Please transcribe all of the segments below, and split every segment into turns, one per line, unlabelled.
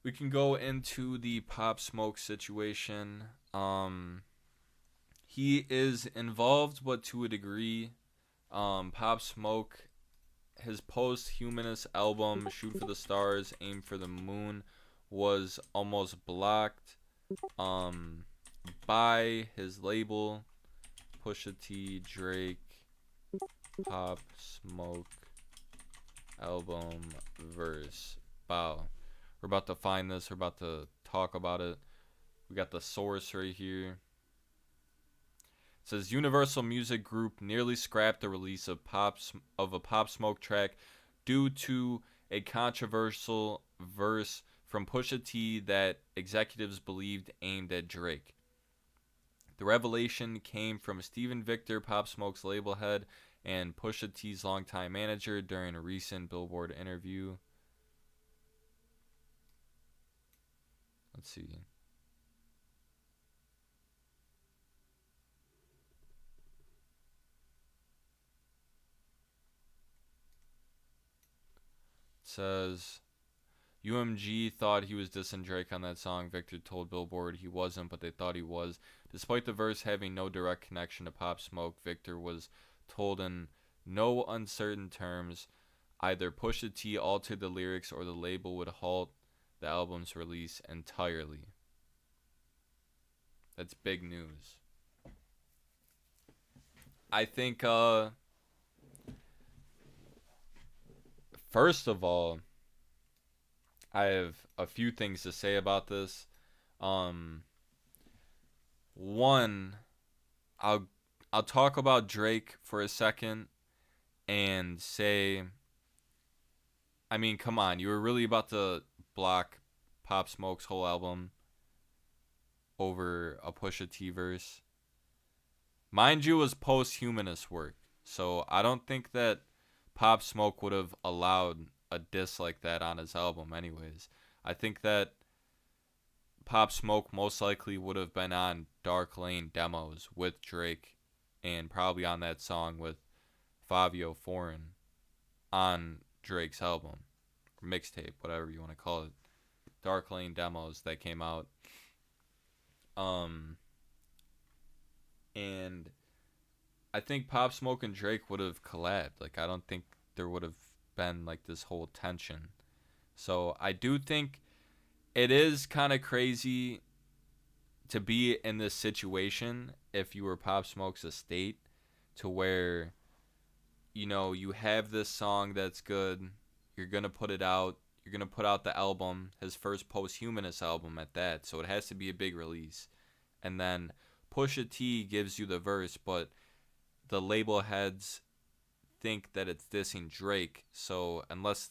We can go into the Pop Smoke situation. He is involved, but to a degree. Pop Smoke, his post-humanist album "Shoot for the Stars, Aim for the Moon" was almost blocked um, by his label, Pusha T, Drake, Pop Smoke album verse. Wow. We're about to find this. We're about to talk about it. We got the source right here. It says Universal Music Group nearly scrapped the release of a Pop Smoke track due to a controversial verse from Pusha T that executives believed aimed at Drake. The revelation came from Steven Victor, Pop Smoke's label head, and Pusha T's longtime manager during a recent Billboard interview. Let's see. It says UMG thought he was dissing Drake on that song. Victor told Billboard he wasn't, but they thought he was. Despite the verse having no direct connection to Pop Smoke, Victor was told in no uncertain terms either Pusha T altered the lyrics or the label would halt the album's release entirely. That's big news. I think, first of all, I have a few things to say about this. Um, One, I'll I'll talk about Drake for a second and say, I mean, come on, you were really about to block Pop Smoke's whole album over a Pusha T verse. Mind you, it was post-humanist work, so I don't think that Pop Smoke would have allowed a diss like that on his album, anyways. I think that Pop Smoke most likely would have been on Dark Lane demos with Drake and probably on that song with Fabio Foreign on Drake's album, or mixtape, whatever you want to call it. Dark Lane demos that came out. Um, and I think Pop Smoke and Drake would have collabed. Like, I don't think there would have been like this whole tension. So I do think it is kind of crazy to be in this situation if you were Pop Smoke's estate, to where, you know, you have this song that's good, you're going to put it out, you're going to put out the album, his first post-humanist album at that, so it has to be a big release. And then Pusha T gives you the verse, but the label heads think that it's dissing Drake, so unless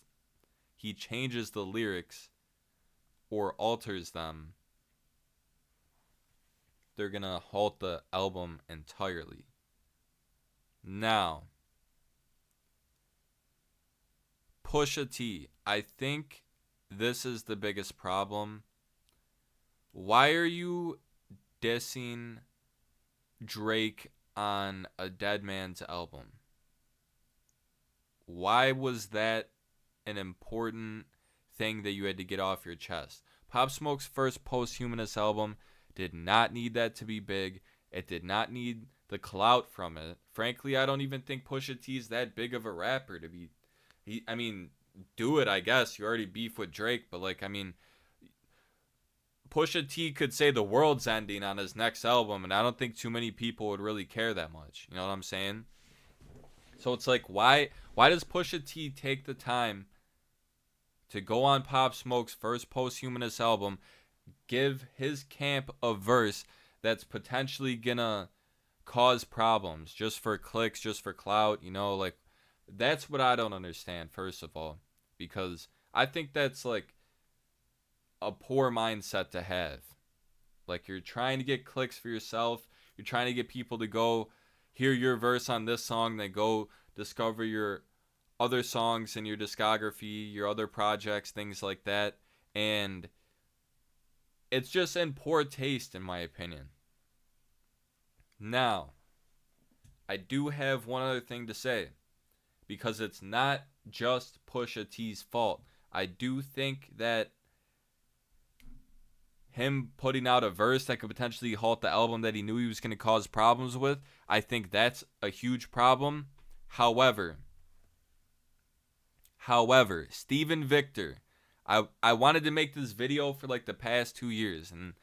he changes the lyrics or alters them, they're going to halt the album entirely. Now, Pusha T, I think this is the biggest problem. Why are you dissing Drake on a Dead Man's album? Why was that an important thing that you had to get off your chest? Pop Smoke's first post-humanist album did not need that to be big. It did not need the clout from it. Frankly, I don't even think Pusha T is that big of a rapper to be. I mean, do it, I guess. You already beef with Drake, but like, I mean, Pusha T could say the world's ending on his next album, and I don't think too many people would really care that much. You know what I'm saying? So it's like, why does Pusha T take the time to go on Pop Smoke's first post-humanist album, give his camp a verse that's potentially gonna cause problems just for clicks, just for clout, you know, like, that's what I don't understand, first of all, because I think that's like a poor mindset to have. Like, you're trying to get clicks for yourself, you're trying to get people to go hear your verse on this song, then go discover your other songs in your discography, your other projects, things like that. And it's just in poor taste, in my opinion. Now, I do have one other thing to say, because it's not just Pusha T's fault. I do think that him putting out a verse that could potentially halt the album that he knew he was going to cause problems with, I think that's a huge problem. However, Steven Victor, I wanted to make this video for like the past 2 years, and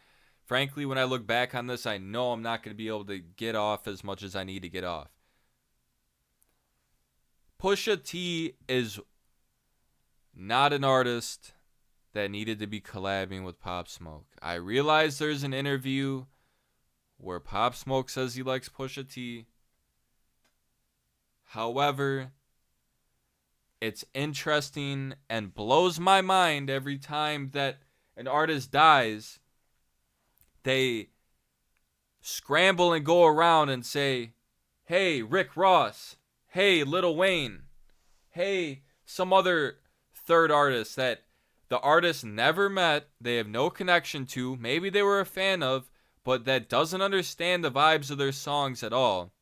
frankly, when I look back on this, I know I'm not going to be able to get off as much as I need to get off. Pusha T is not an artist that needed to be collabing with Pop Smoke. I realize there's an interview where Pop Smoke says he likes Pusha T. However, it's interesting and blows my mind every time that an artist dies. They scramble and go around and say, hey, Rick Ross. Hey, Lil Wayne. Hey, some other third artist that the artist never met, they have no connection to, maybe they were a fan of, but that doesn't understand the vibes of their songs at all.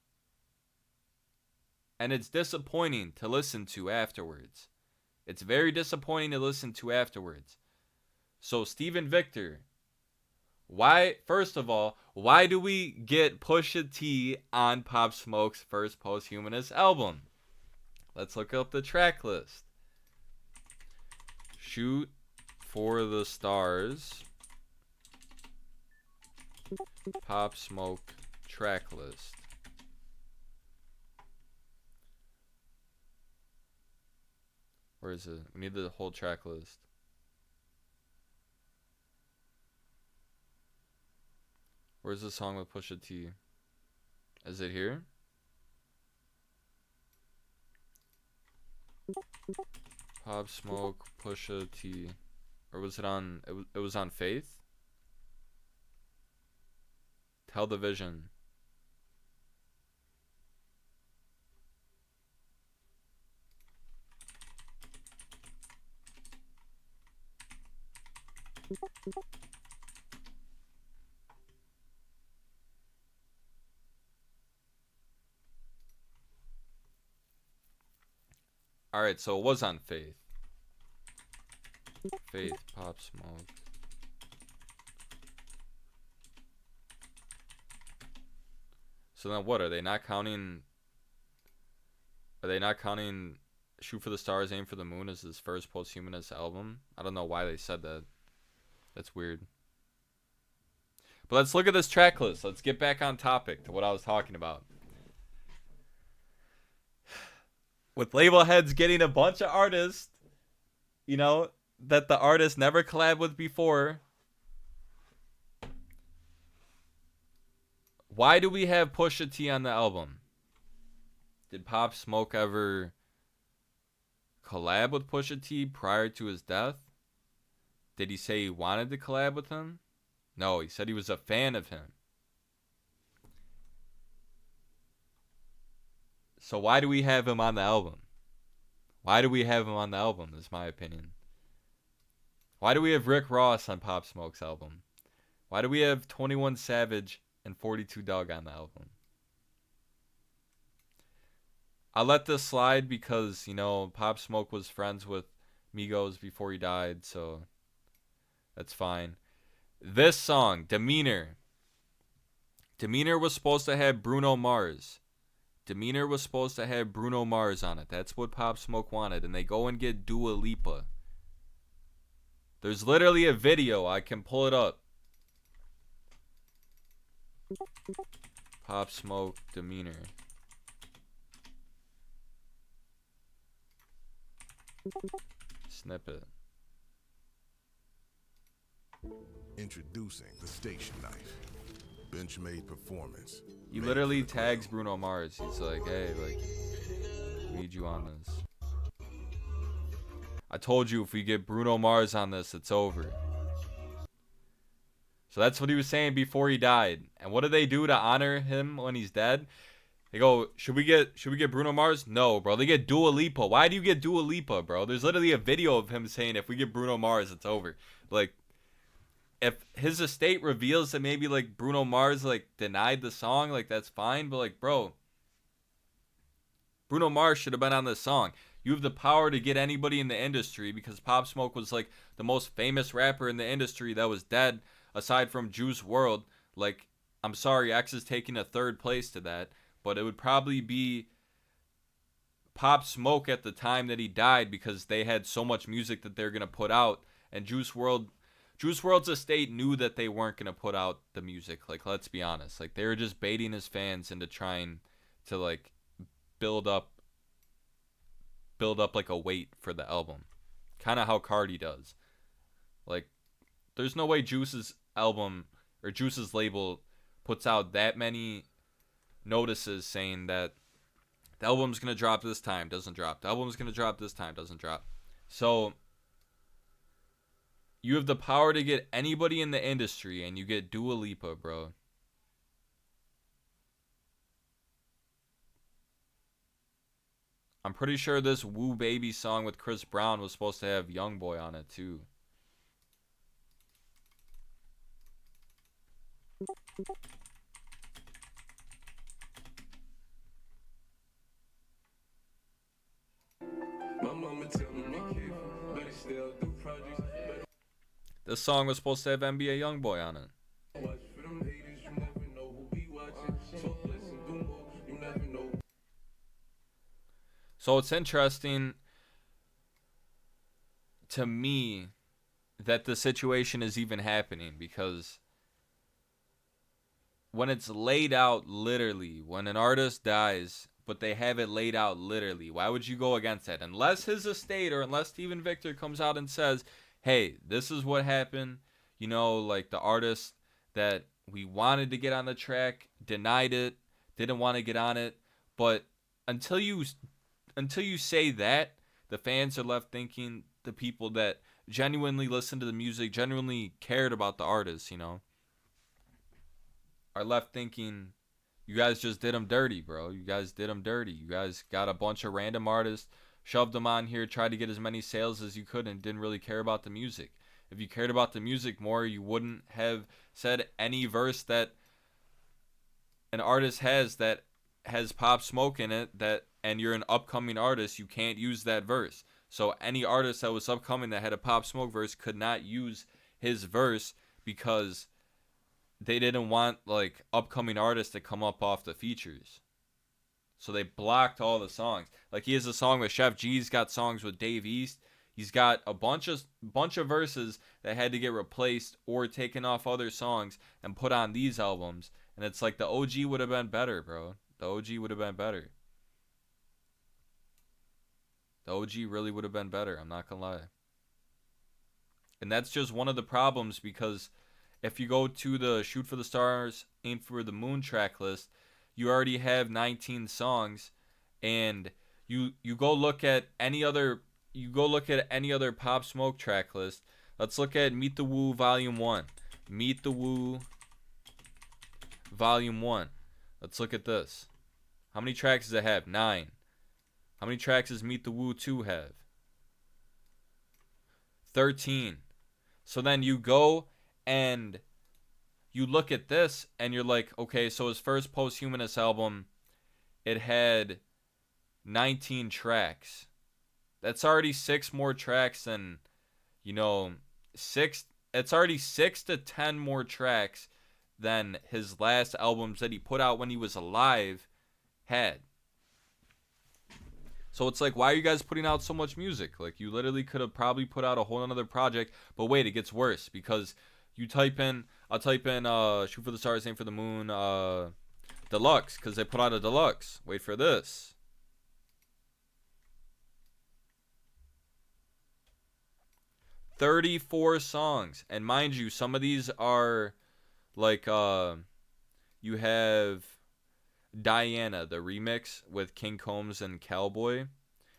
And it's disappointing to listen to afterwards. It's very disappointing to listen to afterwards. So, Steven Victor, first of all, why do we get Pusha T on Pop Smoke's first posthumous album? Let's look up the track list. Shoot for the Stars, Pop Smoke track list. Where is it? We need the whole track list. Where's the song with Pusha T? Is it here? Pop Smoke, Pusha T. Or was it on... It was on Faith? Tell the Vision. Alright, so it was on Faith. Faith, Pop Smoke. So then what? Are they not counting Shoot for the Stars, Aim for the Moon as his first posthumous album? I don't know why they said that. That's weird. But let's look at this track list. Let's get back on topic to what I was talking about. With label heads getting a bunch of artists, you know, that the artist never collabed with before. Why do we have Pusha T on the album? Did Pop Smoke ever collab with Pusha T prior to his death? Did he say he wanted to collab with him? No, he said he was a fan of him. So why do we have him on the album? Why do we have him on the album, is my opinion. Why do we have Rick Ross on Pop Smoke's album? Why do we have 21 Savage and 42 Dugg on the album? I let this slide because, you know, Pop Smoke was friends with Migos before he died, so that's fine. This song, Demeanor. Demeanor was supposed to have Bruno Mars. Demeanor was supposed to have Bruno Mars on it. That's what Pop Smoke wanted. And they go and get Dua Lipa. There's literally a video. I can pull it up. Pop Smoke, Demeanor. Snippet.
Introducing the station knife. Benchmade performance.
He literally tags Bruno Mars. He's like, hey, like, we need you on this. I told you if we get Bruno Mars on this, it's over. So that's what he was saying before he died. And what do they do to honor him when he's dead? They go, should we get Bruno Mars? No, bro. They get Dua Lipa. Why do you get Dua Lipa, bro? There's literally a video of him saying if we get Bruno Mars, it's over. Like, if his estate reveals that maybe like Bruno Mars like denied the song, like that's fine. But like, bro, Bruno Mars should have been on this song. You have the power to get anybody in the industry because Pop Smoke was like the most famous rapper in the industry that was dead aside from Juice World. Like, I'm sorry, X is taking a third place to that, but it would probably be Pop Smoke at the time that he died because they had so much music that they're gonna put out, and Juice World's estate knew that they weren't gonna put out the music. Like, let's be honest, like they were just baiting his fans into trying to like build up like a wait for the album, kind of how Cardi does. Like, there's no way Juice's album or Juice's label puts out that many notices saying that the album's gonna drop this time, doesn't drop. The album's gonna drop this time, doesn't drop. So you have the power to get anybody in the industry, and you get Dua Lipa, bro. I'm pretty sure this Woo Baby song with Chris Brown was supposed to have Youngboy on it too. This song was supposed to have NBA Youngboy on it. So it's interesting to me that the situation is even happening, because when it's laid out literally, when an artist dies, but they have it laid out literally, why would you go against that? Unless his estate or unless Steven Victor comes out and says, hey, this is what happened. You know, like the artist that we wanted to get on the track denied it, didn't want to get on it. But until you say that, the fans are left thinking, the people that genuinely listened to the music, genuinely cared about the artist, you know, are left thinking, you guys just did them dirty, bro. You guys did them dirty. You guys got a bunch of random artists, shoved them on here, tried to get as many sales as you could, and didn't really care about the music. If you cared about the music more, you wouldn't have said any verse that an artist has that has Pop Smoke in it, that, and you're an upcoming artist, you can't use that verse. So any artist that was upcoming that had a Pop Smoke verse could not use his verse because they didn't want like upcoming artists to come up off the features. So they blocked all the songs. Like, he has a song with Chef G. He's got songs with Dave East. He's got a bunch of verses that had to get replaced or taken off other songs and put on these albums. And it's like the OG would have been better, bro. The OG would have been better. The OG really would have been better. I'm not gonna lie. And that's just one of the problems, because if you go to the Shoot for the Stars, Aim for the Moon track list, you already have 19 songs, and you go look at any other Pop Smoke track list. Let's look at Meet the Woo Volume 1. Meet the Woo Volume 1. Let's look at this. How many tracks does it have? 9. How many tracks does Meet the Woo 2 have? 13. So then you go and you look at this and you're like, okay, so his first Posthumanist album, it had 19 tracks. That's already 6 more tracks than, you know, it's already 6 to 10 more tracks than his last albums that he put out when he was alive had. So it's like, why are you guys putting out so much music? Like, you literally could have probably put out a whole another project. But wait, it gets worse, because you I'll type in Shoot for the Stars, Aim for the Moon Deluxe, because they put out a deluxe. Wait for this. "34 songs. And mind you, some of these are like you have Diana, the remix with King Combs and Cowboy.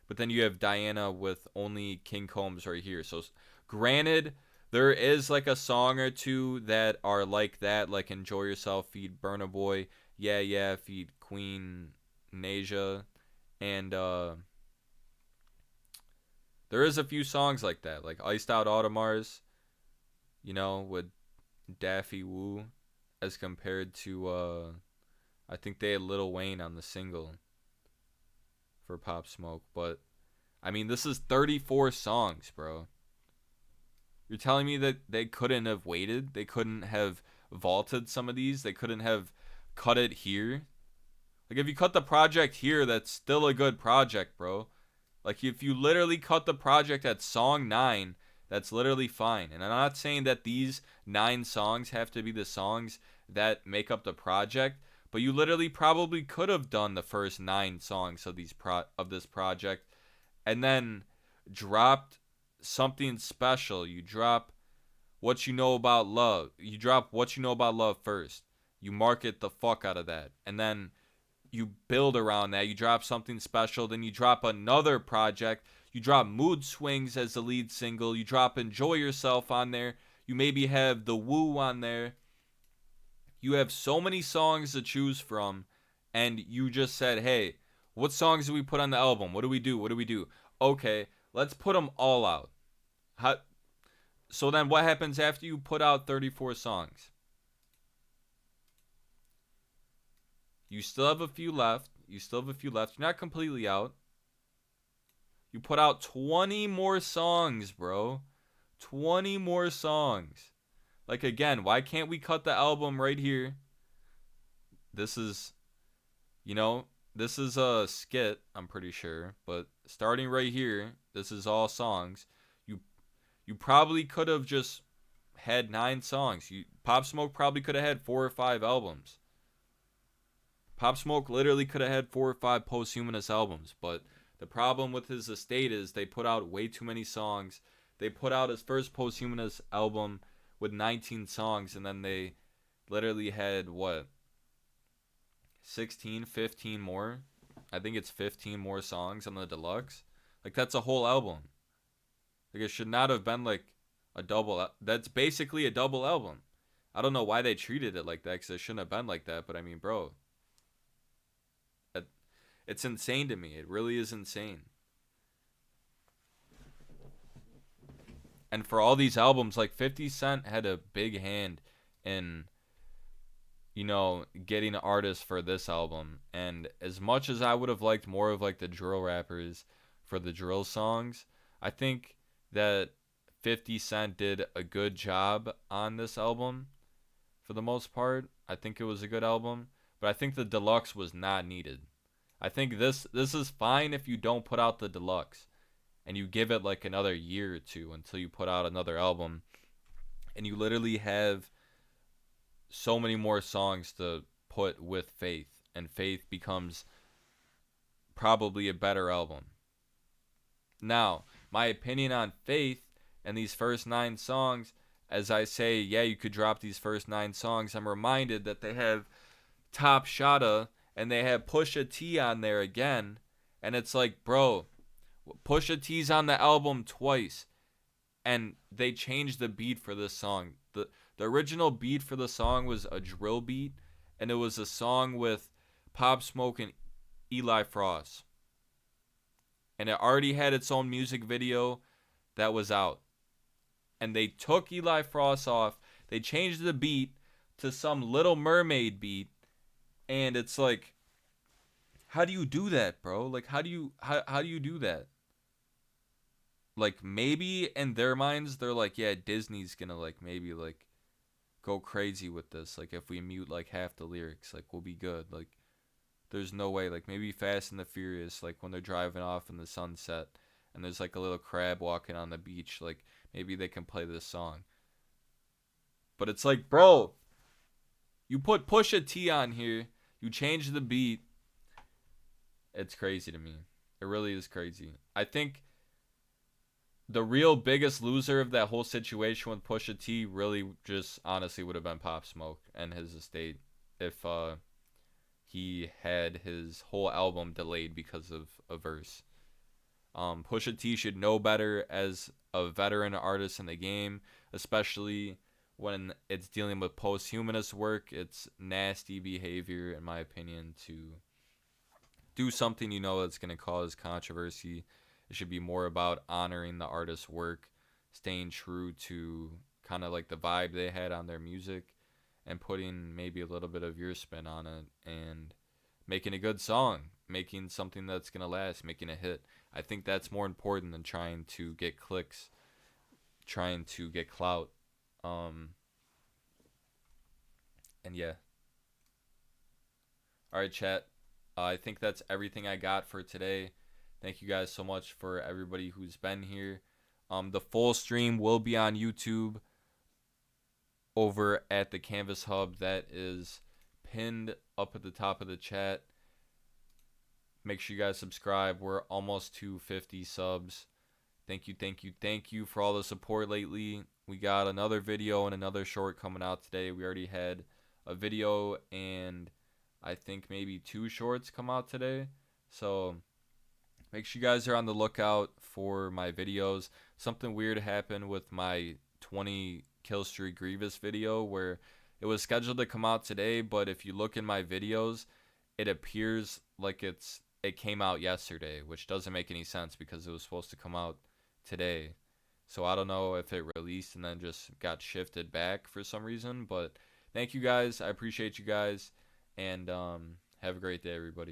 But then you have Diana with only King Combs right here. So granted, there is like a song or two that are like that, like Enjoy Yourself, feed Burna Boy, Yeah Yeah, feed Queen Nasia, and there is a few songs like that, like Iced Out Audemars, you know, with Daffy Woo, as compared to I think they had Lil Wayne on the single for Pop Smoke. But I mean, this is 34 songs, bro. You're telling me that they couldn't have waited? They couldn't have vaulted some of these? They couldn't have cut it here? Like, if you cut the project here, that's still a good project, bro. Like, if you literally cut the project at song 9, that's literally fine. And I'm not saying that these 9 songs have to be the songs that make up the project, but you literally probably could have done the first 9 songs of this project and then dropped something special. You drop What You Know About Love. You drop What You Know About Love first. You market the fuck out of that. And then you build around that. You drop something special, then you drop another project. You drop Mood Swings as the lead single. You drop Enjoy Yourself on there. You maybe have The Woo on there. You have so many songs to choose from, and you just said, hey, what songs do we put on the album? What do we do? What do we do? Okay, let's put them all out. How, so then what happens after you put out 34 songs? You still have a few left. You're not completely out. You put out 20 more songs, bro. 20 more songs. Like, again, why can't we cut the album right here? This is, this is a skit, I'm pretty sure. But starting right here, this is all songs. You probably could have just had 9 songs. Pop Smoke probably could have had 4 or 5 albums. Pop Smoke literally could have had 4 or 5 posthumous albums, but the problem with his estate is they put out way too many songs. They put out his first posthumous album with 19 songs, and then they literally had, 16, 15 more? I think it's 15 more songs on the deluxe. Like, that's a whole album. Like, it should not have been, like, a double. That's basically a double album. I don't know why they treated it like that, because it shouldn't have been like that, but I mean, bro. It's insane to me. It really is insane. And for all these albums, like 50 Cent had a big hand in, getting artists for this album. And as much as I would have liked more of like the drill rappers for the drill songs, I think that 50 Cent did a good job on this album for the most part. I think it was a good album, but I think the deluxe was not needed. I think this is fine if you don't put out the deluxe and you give it like another year or two until you put out another album, and you literally have so many more songs to put with Faith, and Faith becomes probably a better album. Now, my opinion on Faith and these first 9 songs, as I say, yeah, you could drop these first 9 songs, I'm reminded that they have Top Shotta and they have Pusha T on there again, and it's like, bro, Pusha T's on the album twice, and they changed the beat for this song. The original beat for the song was a drill beat, and it was a song with Pop Smoke and Eli Frost, and it already had its own music video that was out, and they took Eli Frost off. They changed the beat to some Little Mermaid beat, and it's like, how do you do that, bro? Like, how do you do that? Like, maybe in their minds they're like, yeah, Disney's gonna like maybe like go crazy with this. Like, if we mute like half the lyrics, like, we'll be good. Like, there's no way. Like, maybe Fast and the Furious, like when they're driving off in the sunset and there's like a little crab walking on the beach, like maybe they can play this song. But it's like, bro, you put Pusha T on here, you change the beat. It's crazy to me. It really is crazy. I think the real biggest loser of that whole situation with Pusha T really just honestly would have been Pop Smoke and his estate if he had his whole album delayed because of a verse. Pusha T should know better as a veteran artist in the game, especially when it's dealing with posthumous work. It's nasty behavior, in my opinion, to do something that's going to cause controversy. It should be more about honoring the artist's work, staying true to kind of like the vibe they had on their music, and putting maybe a little bit of your spin on it and making a good song, making something that's going to last, making a hit. I think that's more important than trying to get clicks trying to get clout. And yeah. All right, chat. I think that's everything I got for today. Thank you guys so much for everybody who's been here. The full stream will be on YouTube over at the Canvas Hub. That is pinned up at the top of the chat. Make sure you guys subscribe. We're almost to 50 subs. Thank you for all the support lately. We got another video and another short coming out today. We already had a video and I think maybe 2 shorts come out today. So make sure you guys are on the lookout for my videos. Something weird happened with my 20 kill streak Grievous video where it was scheduled to come out today, but if you look in my videos, it appears like it came out yesterday, which doesn't make any sense because it was supposed to come out today. So I don't know if it released and then just got shifted back for some reason, but thank you guys. I appreciate you guys, and have a great day, everybody.